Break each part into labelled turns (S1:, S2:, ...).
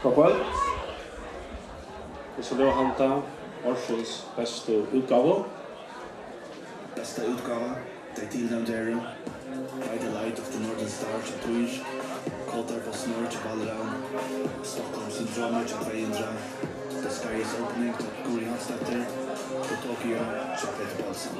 S1: Kapell. Så det var hanta Orsons bästa utgåva.
S2: Bästa utgåva. Det tillnämnde är By the Light of the Northern Star till Twitch. Kotar på snurr till Ballround. Stockholm syndrom till 200. The Sky is Opening till Guri Hansdatter. Till Tokyo till Peter Paulsen.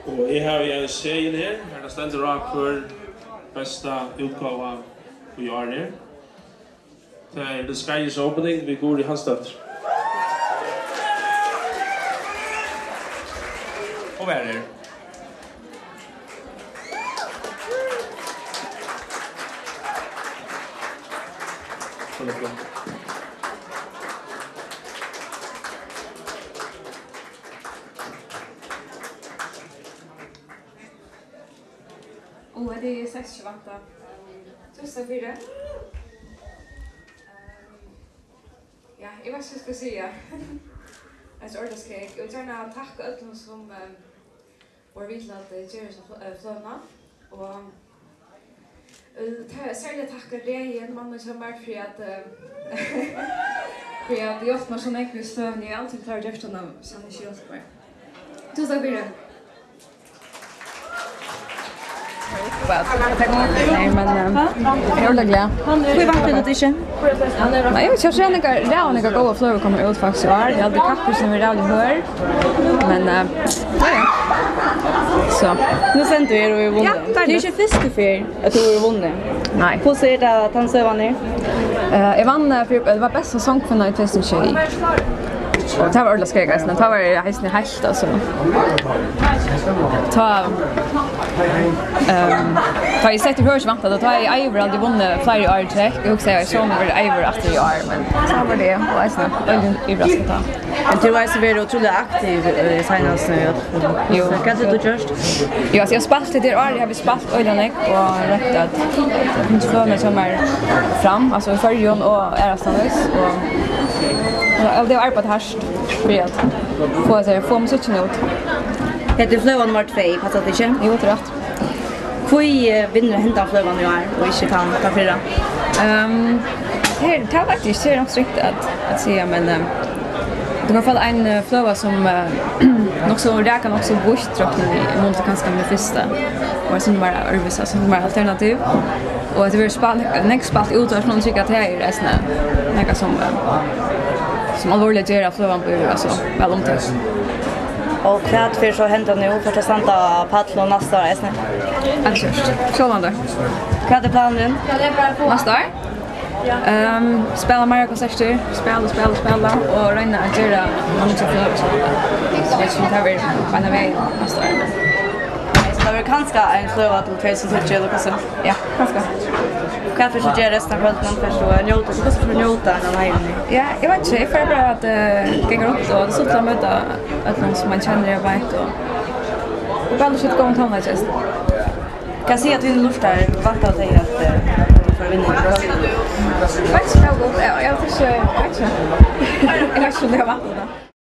S1: Och jag har en serien här. Det ständer rakt för bästa utgåva vi har här. Det är The Sky is Opening vid Guri Hansdatter. Och vad är det?
S3: Det är 6-28. 2004. Ja, jag vet inte vad jag ska säga. Det är ordentligt. Jag vill gärna tacka alla som var villiga att göra flöna. Och särskilt tacka dig igen, mamma som var för att jag har så mycket stöd. Jag har alltid klarat att göra sådana kylskåp. Tusen tack för det.
S4: Nej, men jag är glad. Hur var det inte? Nej, jag känner att det är goda flöver kommer ut faktiskt. Jag hade kappor som är rädd hör. Men ja. Så.
S5: Nu sen du är du vunnit.
S4: Ja,
S5: det är inte första för att du har vunnit.
S4: Nej.
S5: Hur ser det att han så vann ni?
S4: Jag vann för det var bästa sångkvinna i 2020. Och det var ordentligt skräckast. Det var jag helt helt alltså. Ta i sätt hörs vänta då tar jag Iver aldrig vunnit flera år direkt. Jag också jag såg mig Iver efter i år men så var det och alltså väldigt överraskande ta.
S5: Men du var så väldigt otroligt aktiv senast nu.
S4: Jo,
S5: kan du just?
S4: Ja, jag spalt lite år, jag har spalt ölen och rätt att inte få mig som är fram alltså i förjon och är stannas och det var på härst för att få musiken ut.
S5: Heter flövan nummer 2, passar det inte?
S4: Jo, det är rätt.
S5: Hvor vinner hända flövan nu är och inte kan ta fyra?
S4: Det har faktiskt nog strikt att säga men det var fall en flöva som också räkan också bushtrockning i mån till kanske med första och som bara örvisa som bara alternativ och det var spalt ut och från tycker att det är resten något som allvarligt gör att flövan på alltså väl omtänkt.
S5: Och kvart för så händer nu för att stanna paddla och nästa är snä.
S4: Alltså, så var det.
S5: Vad är planen?
S4: Nästa år? Spela mer konserter, spela och räna att göra många saker så. Det ska ta väl på väg nästa år.
S5: Så det kanske en flöva till 2020 eller så.
S4: Ja, kanske.
S5: Kan för så göra resten av kvällen först och njuta. Så måste du njuta när man är inne.
S4: Ja, jag vet inte, för bara att gänga runt och så att möta att någon som man känner jag vet och bara så att gå och ta mig just.
S5: Kan se att vi lustar vart att säga att du får vinna.
S4: Jag vet inte, jag vet inte. Jag vet inte om det var.